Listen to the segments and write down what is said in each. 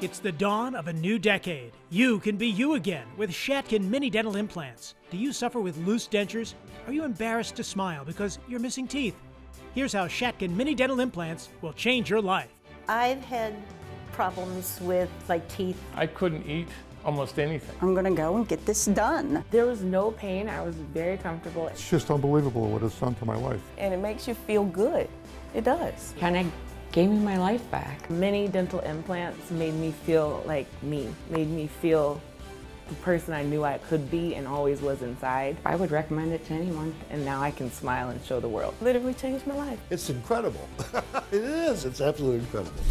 It's the dawn of a new decade. You can be you again with Shatkin mini dental implants. Do you suffer with loose dentures? Are you embarrassed to smile because you're missing teeth? Here's how Shatkin mini dental implants will change your life. I've had problems with my teeth. I couldn't eat almost anything. I'm gonna go and get this done. There was no pain. I was very comfortable. It's just unbelievable what it's done to my life. And it makes you feel good. It does. Kind of gave me my life back. Mini dental implants made me feel like me, made me feel the person I knew I could be and always was inside. I would recommend it to anyone, and now I can smile and show the world. Literally changed my life. It's incredible. It is. It's absolutely incredible.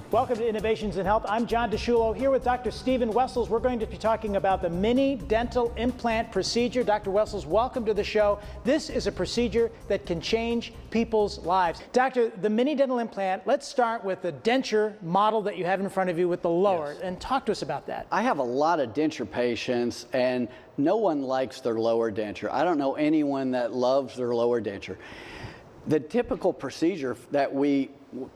Welcome to Innovations in Health. I'm John DeSciullo here with Dr. Stephen Wessels. We're going to be talking about the mini dental implant procedure. Dr. Wessels, welcome to the show. This is a procedure that can change people's lives. Doctor, the mini dental implant, let's start with the denture model that you have in front of you with the lower, and talk to us about that. I have a lot of denture patients, and no one likes their lower denture. I don't know anyone that loves their lower denture. The typical procedure that we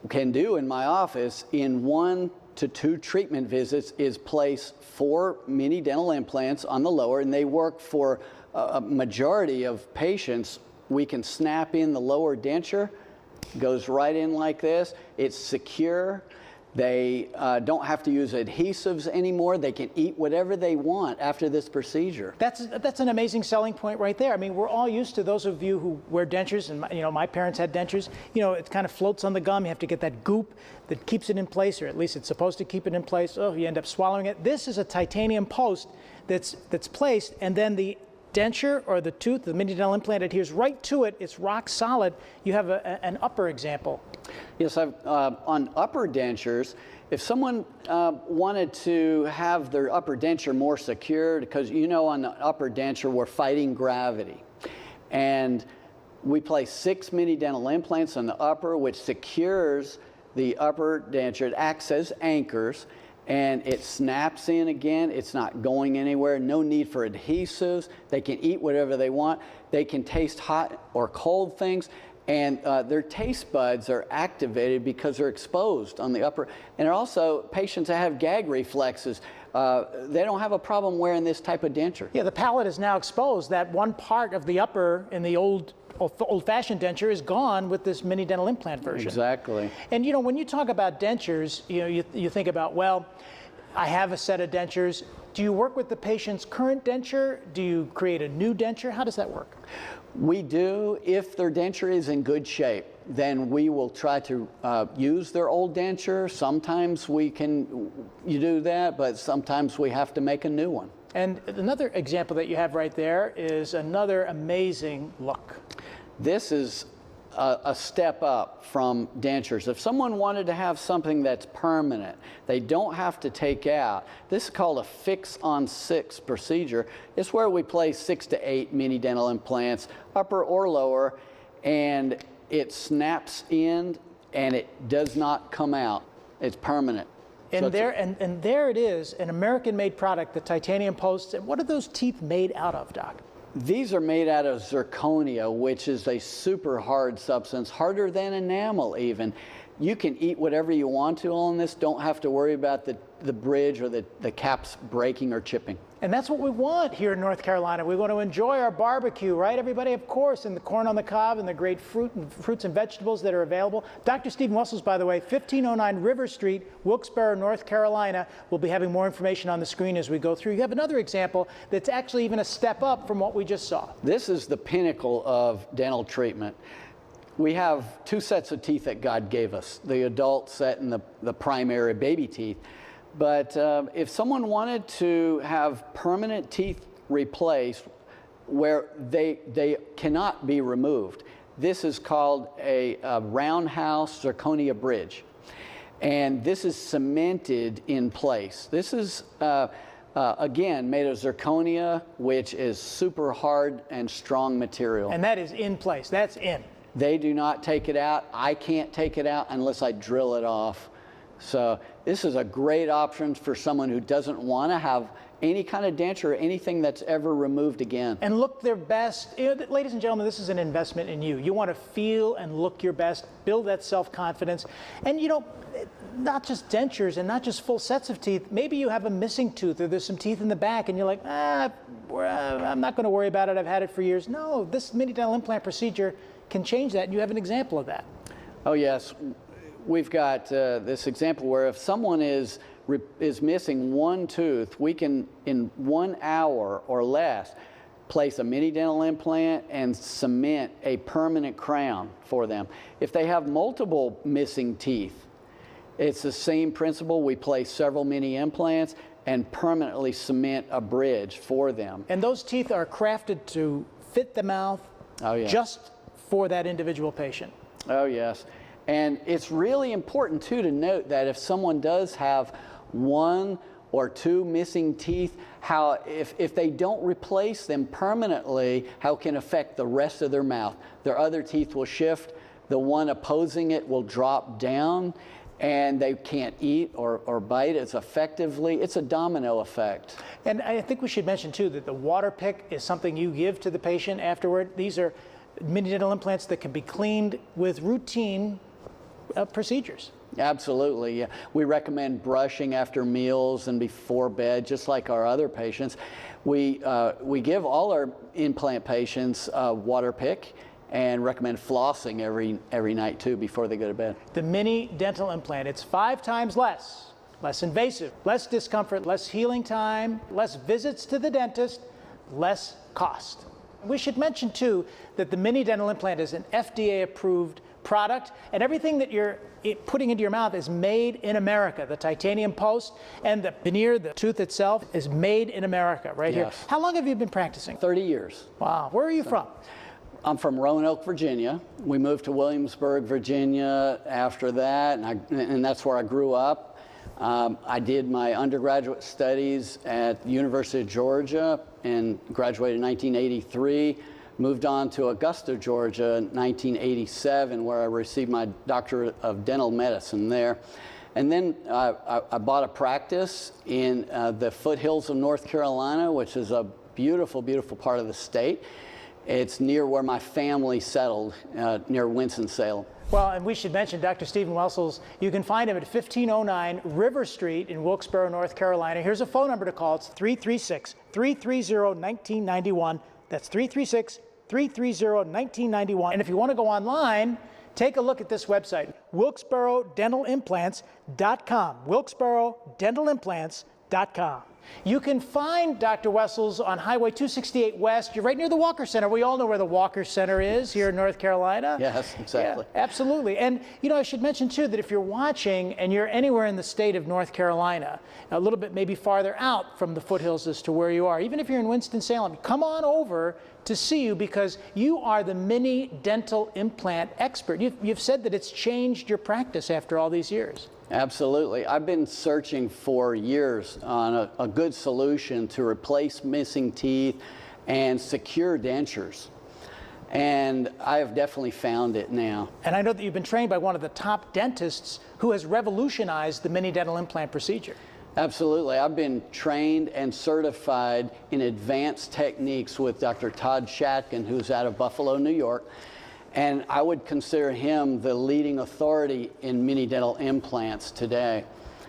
can do in my office in 1 to 2 treatment visits is place 4 mini dental implants on the lower, and they work for a majority of patients. We can snap in the lower denture, goes right in like this. It's secure. They don't have to use adhesives anymore. They can eat whatever they want after this procedure. That's an amazing selling point right there. I mean, we're all used to, those of you who wear dentures, and my parents had dentures, it kind of floats on the gum. You have to get that goop that keeps it in place, or at least it's supposed to keep it in place. Oh, you end up swallowing it. This is a titanium post that's placed, and then the denture or the tooth, the mini dental implant adheres right to it. It's rock solid. You have an upper example. Yes, on upper dentures, if someone wanted to have their upper denture more secure, because on the upper denture we're fighting gravity, and we place 6 mini dental implants on the upper, which secures the upper denture. It acts as anchors, and it snaps in again. It's not going anywhere. No need for adhesives. They can eat whatever they want. They can taste hot or cold things, and their taste buds are activated because they're exposed on the upper. And also, patients that have gag reflexes, they don't have a problem wearing this type of denture. Yeah, the palate is now exposed. That one part of the upper in the old-fashioned denture is gone with this mini dental implant version. Exactly. And when you talk about dentures, you think about, well, I have a set of dentures. Do you work with the patient's current denture? Do you create a new denture? How does that work? We do. If their denture is in good shape, then we will try to use their old denture. Sometimes you do that, but sometimes we have to make a new one. And another example that you have right there is another amazing look. This is a step up from dentures. If someone wanted to have something that's permanent, they don't have to take out. This is called a fix-on-6 procedure. It's where we place 6 to 8 mini dental implants, upper or lower, and it snaps in and it does not come out. It's permanent. And there it is, an American-made product, the titanium posts. And what are those teeth made out of, Doc? These are made out of zirconia, which is a super hard substance, harder than enamel even. You can eat whatever you want to on this. Don't have to worry about the bridge or the caps breaking or chipping. And that's what we want here in North Carolina. We want to enjoy our barbecue, right, everybody? Of course, and the corn on the cob and the great fruits and vegetables that are available. Dr. Stephen Wessels, by the way, 1509 River Street, Wilkes-Barre, North Carolina. We'll be having more information on the screen as we go through. You have another example that's actually even a step up from what we just saw. This is the pinnacle of dental treatment. We have 2 sets of teeth that God gave us, the adult set and the primary baby teeth. But if someone wanted to have permanent teeth replaced where they cannot be removed, this is called a roundhouse zirconia bridge. And this is cemented in place. This is, again, made of zirconia, which is super hard and strong material. And that is in place. That's in. They do not take it out. I can't take it out unless I drill it off. So this is a great option for someone who doesn't want to have any kind of denture or anything that's ever removed again. And look their best. You know, ladies and gentlemen, this is an investment in you. You want to feel and look your best, build that self-confidence. And you know, not just dentures and not just full sets of teeth. Maybe you have a missing tooth or there's some teeth in the back and you're like, I'm not going to worry about it. I've had it for years. No, this mini dental implant procedure can change that. And you have an example of that. Oh, yes. We've got this example where if someone is missing one tooth, we can, in 1 hour or less, place a mini dental implant and cement a permanent crown for them. If they have multiple missing teeth, it's the same principle. We place several mini implants and permanently cement a bridge for them. And those teeth are crafted to fit the mouth just for that individual patient. Oh, yes. And it's really important, too, to note that if someone does have 1 or 2 missing teeth, how if they don't replace them permanently, how it can affect the rest of their mouth. Their other teeth will shift, the one opposing it will drop down, and they can't eat or bite as effectively. It's a domino effect. And I think we should mention, too, that the water pick is something you give to the patient afterward. These are mini dental implants that can be cleaned with routine procedures. Absolutely. Yeah. We recommend brushing after meals and before bed, just like our other patients. We give all our implant patients a water pick and recommend flossing every night too before they go to bed. The mini dental implant, it's 5 times less invasive, less discomfort, less healing time, less visits to the dentist, less cost. We should mention too that the mini dental implant is an FDA approved product, and everything that you're putting into your mouth is made in America. The titanium post and the veneer, the tooth itself, is made in America right here. How long have you been practicing? 30 years. Wow. Where are you from? I'm from Roanoke, Virginia. We moved to Williamsburg, Virginia after that, and that's where I grew up. I did my undergraduate studies at the University of Georgia and graduated in 1983. Moved on to Augusta, Georgia in 1987, where I received my doctorate of dental medicine there. And then I bought a practice in the foothills of North Carolina, which is a beautiful, beautiful part of the state. It's near where my family settled, near Winston-Salem. Well, and we should mention Dr. Stephen Wessels. You can find him at 1509 River Street in Wilkesboro, North Carolina. Here's a phone number to call. It's 336-330-1991. That's 336-330-1991. And if you want to go online, take a look at this website, WilkesboroDentalImplants.com. WilkesboroDentalImplants.com. You can find Dr. Wessels on Highway 268 West. You're right near the Walker Center. We all know where the Walker Center is here in North Carolina. Yes, exactly. Yeah, absolutely. And, you know, I should mention, too, that if you're watching and you're anywhere in the state of North Carolina, a little bit maybe farther out from the foothills as to where you are, even if you're in Winston-Salem, come on over to see you because you are the mini dental implant expert. You've said that it's changed your practice after all these years. Absolutely. I've been searching for years on a good solution to replace missing teeth and secure dentures. And I have definitely found it now. And I know that you've been trained by one of the top dentists who has revolutionized the mini dental implant procedure. Absolutely. I've been trained and certified in advanced techniques with Dr. Todd Shatkin, who's out of Buffalo, New York. And I would consider him the leading authority in mini dental implants today.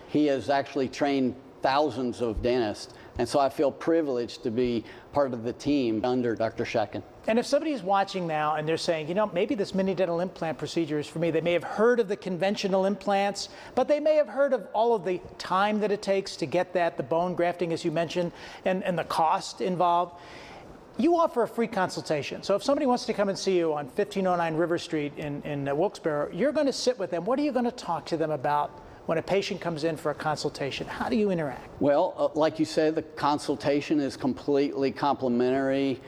He has actually trained thousands of dentists, and so I feel privileged to be part of the team under Dr. Shatkin. And if somebody's watching now and they're saying, you know, maybe this mini dental implant procedure is for me, they may have heard of the conventional implants, but they may have heard of all of the time that it takes to get that, the bone grafting, as you mentioned, and the cost involved. You offer a free consultation. So if somebody wants to come and see you on 1509 River Street in Wilkesboro, you're going to sit with them. What are you going to talk to them about when a patient comes in for a consultation? How do you interact? Well, like you said, the consultation is completely complimentary.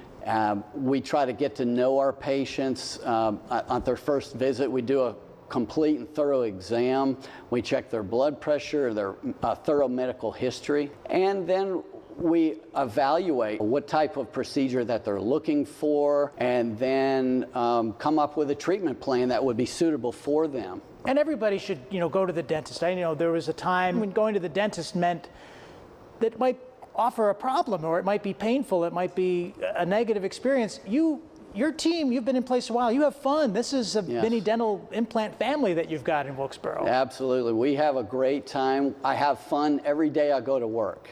We try to get to know our patients. On their first visit, we do a complete and thorough exam. We check their blood pressure, their thorough medical history, and then we evaluate what type of procedure that they're looking for, and then come up with a treatment plan that would be suitable for them. And everybody should, go to the dentist. I know there was a time when going to the dentist meant that it might offer a problem, or it might be painful, it might be a negative experience. Your team, you've been in place a while. You have fun. This is a mini dental implant family that you've got in Wilkesboro. Absolutely. We have a great time. I have fun every day I go to work.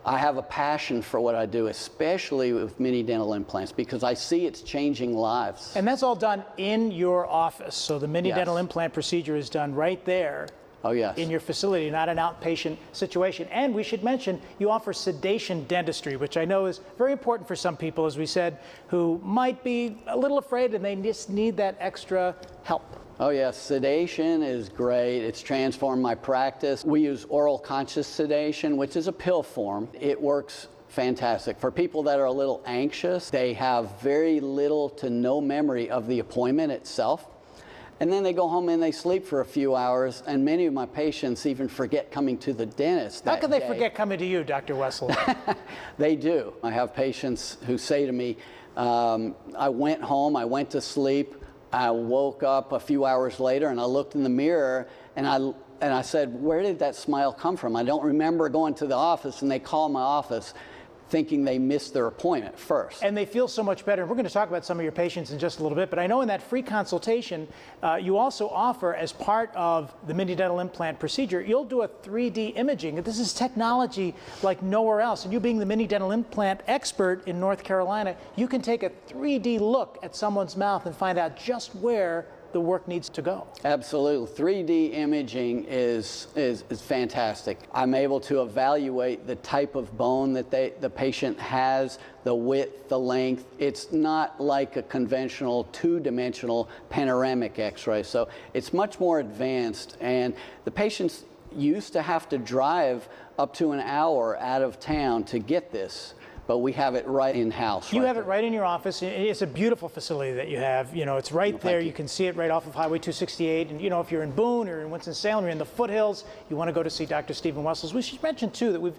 I have a passion for what I do, especially with mini dental implants, because I see it's changing lives. And that's all done in your office. So the mini dental implant procedure is done right there. Oh, yes. In your facility, not an outpatient situation. And we should mention, you offer sedation dentistry, which I know is very important for some people, as we said, who might be a little afraid and they just need that extra help. Oh, yes. Sedation is great. It's transformed my practice. We use oral conscious sedation, which is a pill form. It works fantastic. For people that are a little anxious, they have very little to no memory of the appointment itself. And then they go home and they sleep for a few hours, and many of my patients even forget coming to the dentist that How can they day. forget coming to you, Dr. Wessels? They do. I have patients who say to me, I went home, I went to sleep, I woke up a few hours later and I looked in the mirror and I said, where did that smile come from? I don't remember going to the office, and they call my office thinking they missed their appointment first. And they feel so much better. We're going to talk about some of your patients in just a little bit, but I know in that free consultation, you also offer, as part of the mini dental implant procedure, you'll do a 3D imaging. This is technology like nowhere else. And you being the mini dental implant expert in North Carolina, you can take a 3D look at someone's mouth and find out just where the work needs to go. Absolutely. 3D imaging is fantastic. I'm able to evaluate the type of bone that the patient has, the width, the length. It's not like a conventional two-dimensional panoramic x-ray. So it's much more advanced, and the patients used to have to drive up to an hour out of town to get this. But we have it right in-house. You have it right in your office. It's a beautiful facility that you have. It's right there. You can see it right off of Highway 268. And, if you're in Boone or in Winston-Salem, you're in the foothills, you want to go to see Dr. Stephen Wessels. We should mention, too, that we've,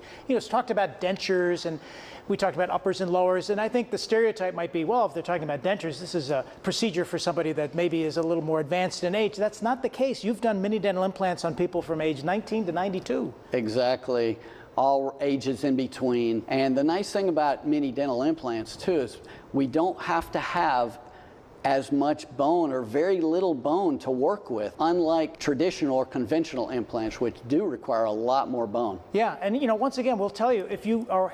talked about dentures, and we talked about uppers and lowers. And I think the stereotype might be, well, if they're talking about dentures, this is a procedure for somebody that maybe is a little more advanced in age. That's not the case. You've done mini dental implants on people from age 19 to 92. Exactly. All ages in between. And the nice thing about mini dental implants too is we don't have to have as much bone or very little bone to work with, unlike traditional or conventional implants, which do require a lot more bone. Yeah, and once again, we'll tell you, if you are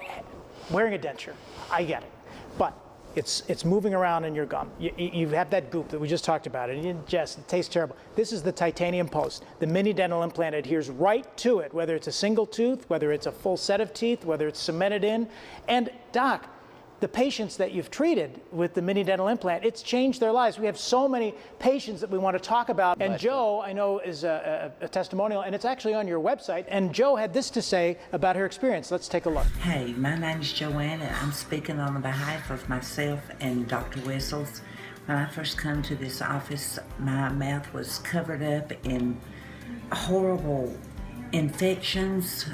wearing a denture, I get it, but it's moving around in your gum. You have that goop that we just talked about, and it tastes terrible. This is the titanium post. The mini dental implant adheres right to it, whether it's a single tooth, whether it's a full set of teeth, whether it's cemented in. And Doc, the patients that you've treated with the mini dental implant, it's changed their lives. We have so many patients that we want to talk about. And Joe, I know, is a testimonial, and it's actually on your website. And Joe had this to say about her experience. Let's take a look. Hey, my name's Joanna. I'm speaking on behalf of myself and Dr. Wessels. When I first come to this office, my mouth was covered up in horrible infections.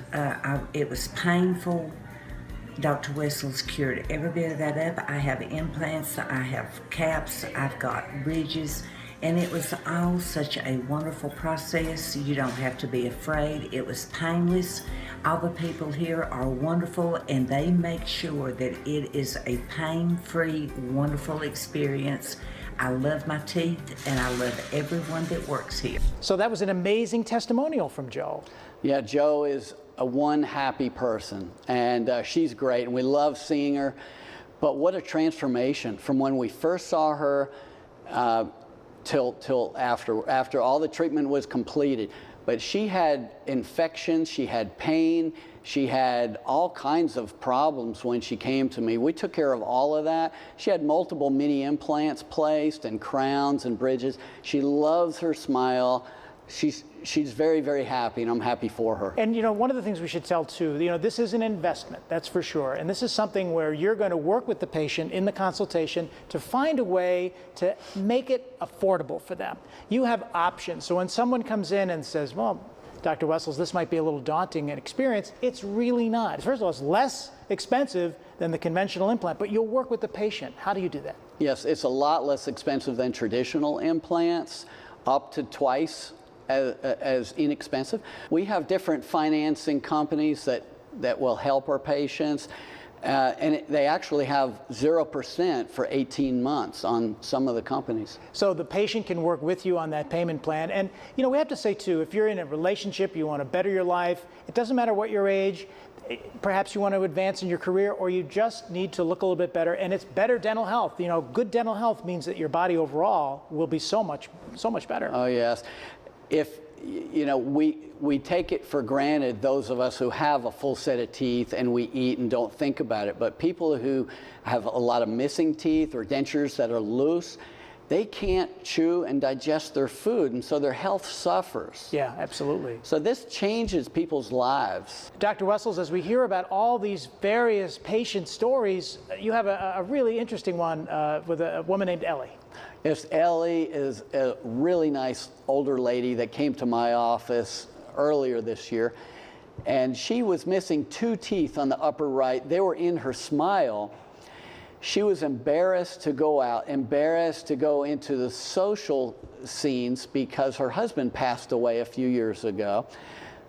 It was painful. Dr. Wessels cured every bit of that up. I have implants, I have caps, I've got bridges, and it was all such a wonderful process. You don't have to be afraid. It was painless. All the people here are wonderful, and they make sure that it is a pain-free, wonderful experience. I love my teeth, and I love everyone that works here. So that was an amazing testimonial from Joe. Yeah, Joe is one happy person, and she's great, and we love seeing her. But what a transformation from when we first saw her till after all the treatment was completed. But she had infections, she had pain, she had all kinds of problems when she came to me. We took care of all of that. She had multiple mini implants placed and crowns and bridges. She loves her smile. She's very, very happy, and I'm happy for her. And one of the things we should tell too, this is an investment, that's for sure. And this is something where you're going to work with the patient in the consultation to find a way to make it affordable for them. You have options. So when someone comes in and says, well, Dr. Wessels, this might be a little daunting an experience. It's really not. First of all, it's less expensive than the conventional implant, but you'll work with the patient. How do you do that? Yes, it's a lot less expensive than traditional implants, up to twice as inexpensive. We have different financing companies that will help our patients. And they actually have 0% for 18 months on some of the companies. So the patient can work with you on that payment plan. And, you know, we have to say, too, if you're in a relationship, you want to better your life, it doesn't matter what your age, perhaps you want to advance in your career, or you just need to look a little bit better, and it's better dental health. You know, good dental health means that your body overall will be so much better. Oh, yes. If, you know, we take it for granted, those of us who have a full set of teeth and we eat and don't think about it, but people who have a lot of missing teeth or dentures that are loose, they can't chew and digest their food, and so their health suffers. Yeah, absolutely. So this changes people's lives. Dr. Wessels, as we hear about all these various patient stories, you have a really interesting one with a woman named Ellie. Yes, Ellie is a really nice older lady that came to my office earlier this year, and she was missing 2 teeth on the upper right. They were in her smile. She was embarrassed to go out, embarrassed to go into the social scenes because her husband passed away a few years ago.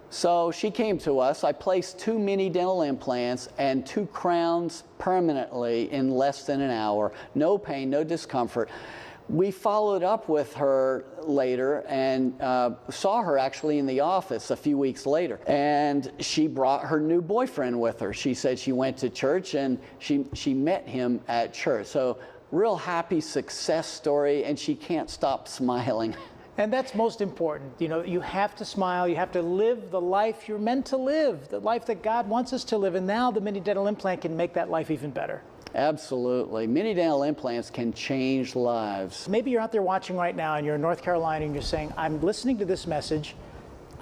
So she came to us. I placed 2 mini dental implants and 2 crowns permanently in less than an hour. No pain, no discomfort. We followed up with her later and saw her actually in the office a few weeks later. And she brought her new boyfriend with her. She said she went to church and she met him at church. So real happy success story, and she can't stop smiling. And that's most important. You know, you have to smile. You have to live the life you're meant to live, the life that God wants us to live. And now the mini dental implant can make that life even better. Absolutely. Mini dental implants can change lives. Maybe you're out there watching right now and you're in North Carolina and you're saying, I'm listening to this message.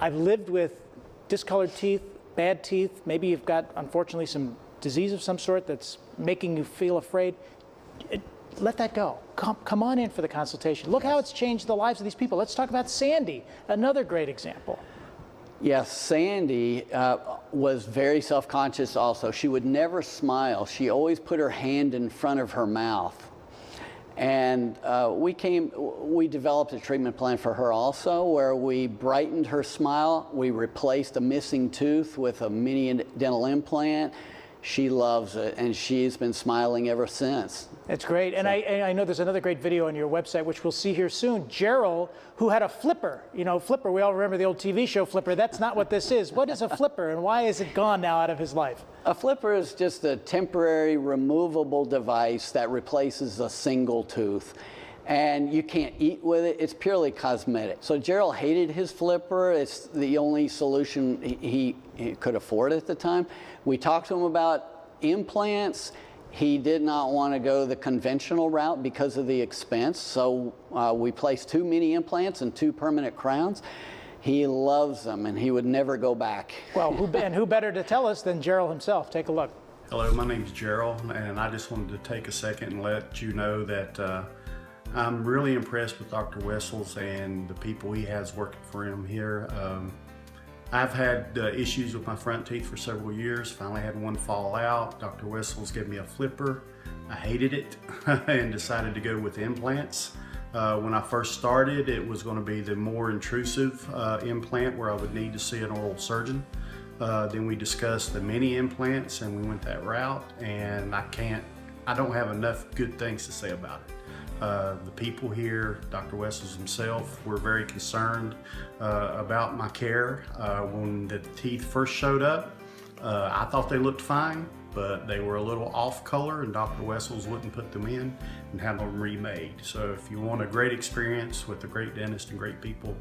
I've lived with discolored teeth, bad teeth. Maybe you've got, unfortunately, some disease of some sort that's making you feel afraid. Let that go. Come on in for the consultation. Look how it's changed the lives of these people. Let's talk about Sandy, another great example. Yes, Sandy was very self-conscious also. She would never smile. She always put her hand in front of her mouth. And we developed a treatment plan for her also, where we brightened her smile. We replaced a missing tooth with a mini dental implant. She loves it, and she's been smiling ever since. It's great. And I know there's another great video on your website, which we'll see here soon. Gerald, who had a flipper. You know, Flipper, we all remember the old TV show Flipper. That's not what this is. What is a flipper, and why is it gone now out of his life? A flipper is just a temporary removable device that replaces a single tooth. And you can't eat with it. It's purely cosmetic. So Gerald hated his flipper. It's the only solution he could afford at the time. We talked to him about implants. He did not want to go the conventional route because of the expense. So we placed 2 mini implants and 2 permanent crowns. He loves them, and he would never go back. Well, who better to tell us than Gerald himself? Take a look. Hello, my name is Gerald, and I just wanted to take a second and let you know that I'm really impressed with Dr. Wessels and the people he has working for him here. I've had issues with my front teeth for several years. Finally had one fall out. Dr. Wessels gave me a flipper. I hated it and decided to go with implants. When I first started, it was going to be the more intrusive implant where I would need to see an oral surgeon. Then we discussed the mini implants and we went that route, and I don't have enough good things to say about it. The people here, Dr. Wessels himself, were very concerned about my care. When the teeth first showed up, I thought they looked fine, but they were a little off color, and Dr. Wessels wouldn't put them in and have them remade. So if you want a great experience with a great dentist and great people,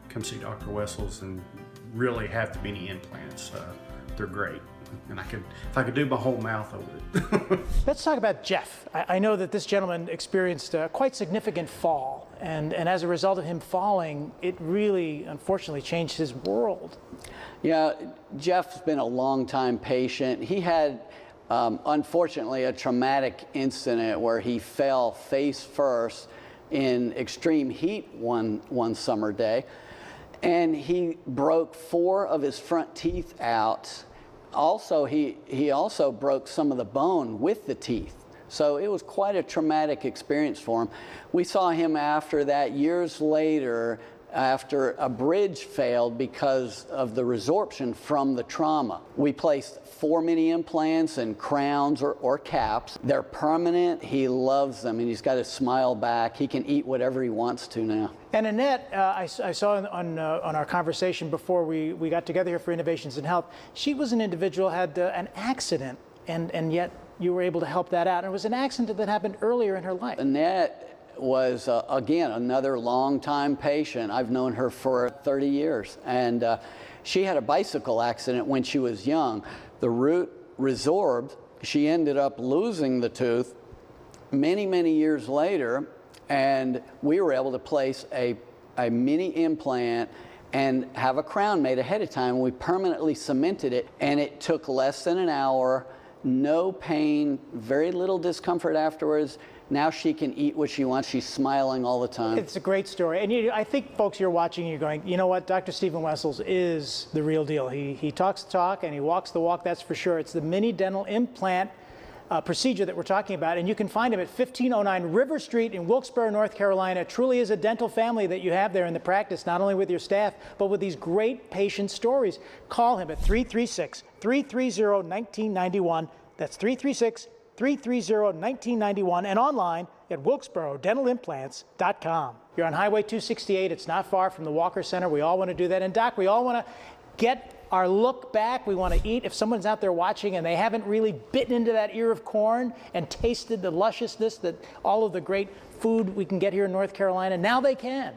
come see Dr. Wessels and really have the mini implants. They're great. And if I could do my whole mouth, I would. Let's talk about Jeff. I know that this gentleman experienced a quite significant fall, and as a result of him falling, it really, unfortunately, changed his world. Yeah, Jeff's been a long-time patient. He had, unfortunately, a traumatic incident where he fell face first in extreme heat one summer day. And he broke 4 of his front teeth out. Also, he also broke some of the bone with the teeth. So it was quite a traumatic experience for him. We saw him after that years later, after a bridge failed because of the resorption from the trauma. We placed 4 mini implants and crowns or caps. They're permanent. He loves them, and he's got his smile back. He can eat whatever he wants to now. And Annette, I saw on our conversation before we got together here for Innovations in Health, she was an individual, had an accident, and yet you were able to help that out. And it was an accident that happened earlier in her life. Annette was, again, another long-time patient. I've known her for 30 years. And she had a bicycle accident when she was young. The root resorbed. She ended up losing the tooth many, many years later. And we were able to place a mini implant and have a crown made ahead of time. We permanently cemented it, and it took less than an hour. No pain, very little discomfort afterwards. Now she can eat what she wants. She's smiling all the time. It's a great story. And I think, folks, you're watching, you're going, you know what, Dr. Stephen Wessels is the real deal. He talks the talk and he walks the walk, that's for sure. It's the mini dental implant procedure that we're talking about. And you can find him at 1509 River Street in Wilkesboro, North Carolina. It truly is a dental family that you have there in the practice, not only with your staff, but with these great patient stories. Call him at 336-330-1991. That's 336-330-1991 and online at wilkesborodentalimplants.com. You're on Highway 268. It's not far from the Walker Center. We all want to do that. And Doc, we all want to get our look back. We want to eat. If someone's out there watching and they haven't really bitten into that ear of corn and tasted the lusciousness that all of the great food we can get here in North Carolina, now they can.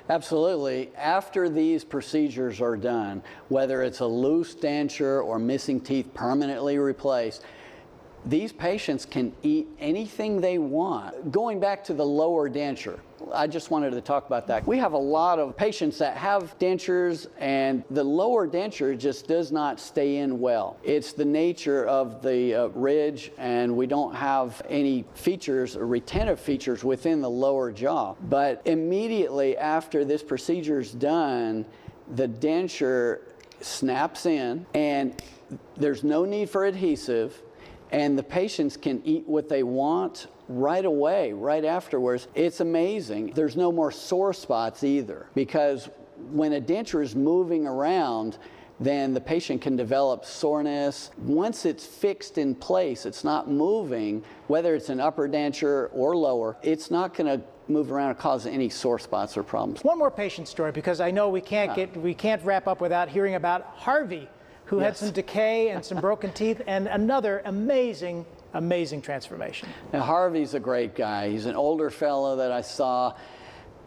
Absolutely. After these procedures are done, whether it's a loose denture or missing teeth permanently replaced, these patients can eat anything they want. Going back to the lower denture, I just wanted to talk about that. We have a lot of patients that have dentures, and the lower denture just does not stay in well. It's the nature of the ridge, and we don't have any features or retentive features within the lower jaw. But immediately after this procedure is done, the denture snaps in, and there's no need for adhesive. And the patients can eat what they want right away, right afterwards. It's amazing. There's no more sore spots either, because when a denture is moving around, then the patient can develop soreness. Once it's fixed in place, it's not moving, whether it's an upper denture or lower, it's not going to move around and cause any sore spots or problems. One more patient story, because I know we can't wrap up without hearing about Harvey, who had some decay and some broken teeth, and another amazing transformation. Now, Harvey's a great guy. He's an older fellow that I saw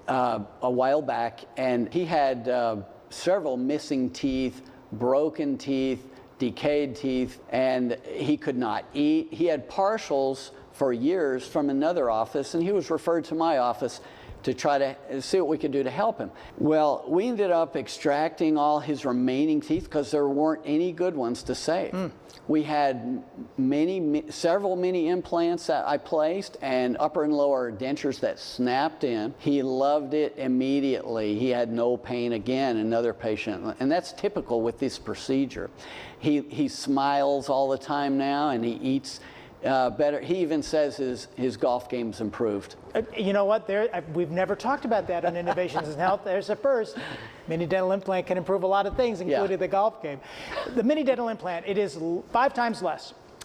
a while back, and he had several missing teeth, broken teeth, decayed teeth, and he could not eat. He had partials for years from another office, and he was referred to my office to try to see what we could do to help him. Well, we ended up extracting all his remaining teeth because there weren't any good ones to save. We had several mini implants that I placed and upper and lower dentures that snapped in. He loved it immediately. He had no pain again, another patient. And that's typical with this procedure. He smiles all the time now, and he eats better. He even says his golf game's improved. You know what? We've never talked about that on Innovations in Health. There's a first. Mini dental implant can improve a lot of things, including the golf game. The mini dental implant, it is 5 times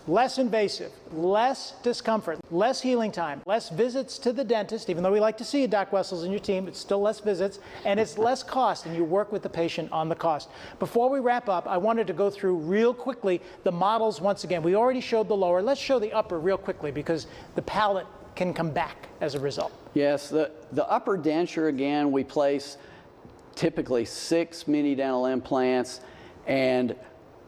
less invasive, less discomfort, less healing time, less visits to the dentist. Even though we like to see you, Doc Wessels, and your team, it's still less visits, and it's less cost, and you work with the patient on the cost. Before we wrap up, I wanted to go through real quickly the models once again. We already showed the lower. Let's show the upper real quickly, because the palate can come back as a result. Yes, the upper denture, again, we place typically 6 mini dental implants, and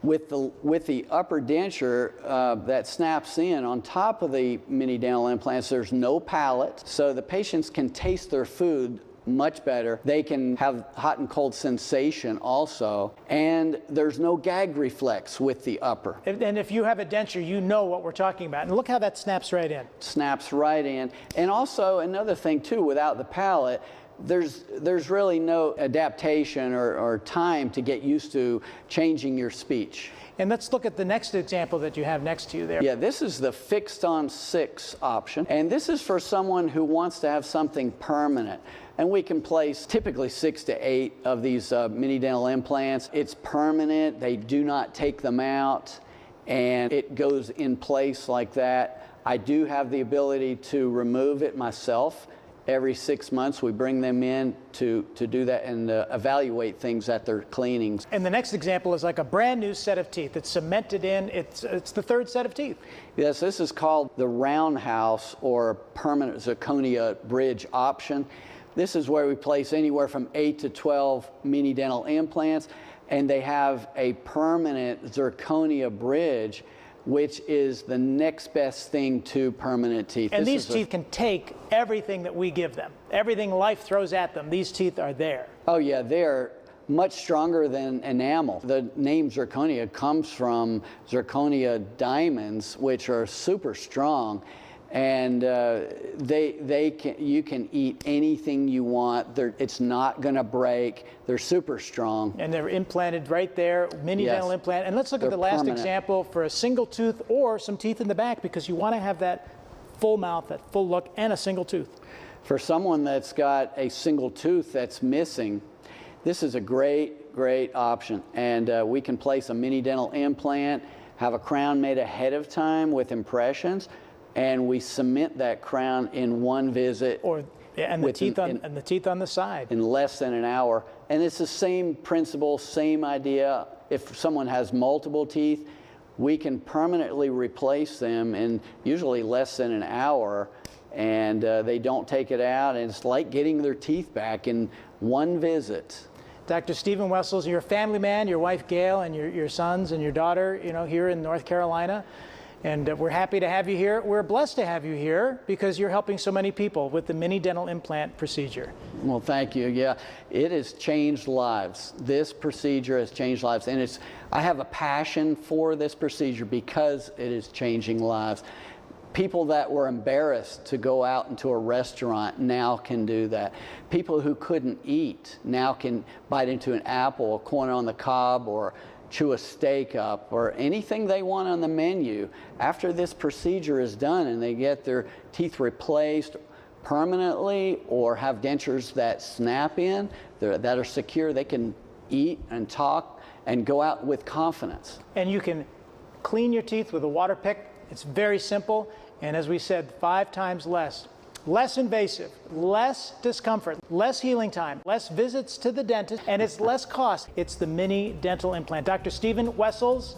with the upper denture that snaps in on top of the mini dental implants, there's no palate, so the patients can taste their food much better. They can have hot and cold sensation also, and there's no gag reflex with the upper. And if you have a denture, you know what we're talking about. And look how that snaps right in. Snaps right in. And also another thing too, without the palate, there's really no adaptation or time to get used to changing your speech. And let's look at the next example that you have next to you there. Yeah, this is the fixed on 6 option. And this is for someone who wants to have something permanent. And we can place typically 6 to 8 of these mini dental implants. It's permanent, they do not take them out, and it goes in place like that. I do have the ability to remove it myself. Every 6 months we bring them in to do that and evaluate things at their cleanings. And the next example is like a brand new set of teeth. It's cemented in. It's the 3rd set of teeth. Yes, this is called the roundhouse or permanent zirconia bridge option. This is where we place anywhere from 8 to 12 mini dental implants, and they have a permanent zirconia bridge, which is the next best thing to permanent teeth. And these teeth can take everything that we give them. Everything life throws at them, these teeth are there. Oh yeah, they're much stronger than enamel. The name zirconia comes from zirconia diamonds, which are super strong. And you can eat anything you want. It's not going to break. They're super strong. And they're implanted right there, mini dental implant. And let's look at the last example for a single tooth or some teeth in the back, because you want to have that full mouth, that full look, and a single tooth. For someone that's got a single tooth that's missing, this is a great option. And we can place a mini dental implant, have a crown made ahead of time with impressions, and we cement that crown in one visit. And the teeth on the side. In less than an hour. And it's the same principle, same idea. If someone has multiple teeth, we can permanently replace them in usually less than an hour, and they don't take it out, and it's like getting their teeth back in one visit. Dr. Stephen Wessels, you're a family man, your wife Gail, and your sons and your daughter, here in North Carolina. And we're happy to have you here. We're blessed to have you here because you're helping so many people with the mini dental implant procedure. Well, thank you. Yeah, it has changed lives. This procedure has changed lives. And I have a passion for this procedure because it is changing lives. People that were embarrassed to go out into a restaurant now can do that. People who couldn't eat now can bite into an apple, a corn on the cob, or chew a steak up, or anything they want on the menu. After this procedure is done and they get their teeth replaced permanently or have dentures that snap in, that are secure, they can eat and talk and go out with confidence. And you can clean your teeth with a water pick. It's very simple, and as we said, 5 times less invasive, less discomfort, less healing time, less visits to the dentist, and it's less cost. It's the mini dental implant. Dr. Stephen Wessels,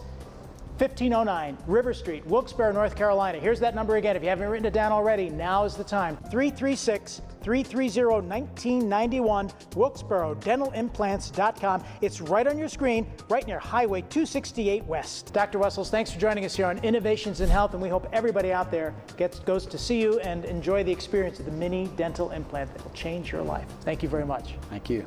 1509 River Street, Wilkes-Barre, North Carolina. Here's that number again. If you haven't written it down already, now is the time. 336-330-1991, WilkesBoroDentalImplants.com. It's right on your screen, right near Highway 268 West. Dr. Wessels, thanks for joining us here on Innovations in Health, and we hope everybody out there goes to see you and enjoy the experience of the mini dental implant that will change your life. Thank you very much. Thank you.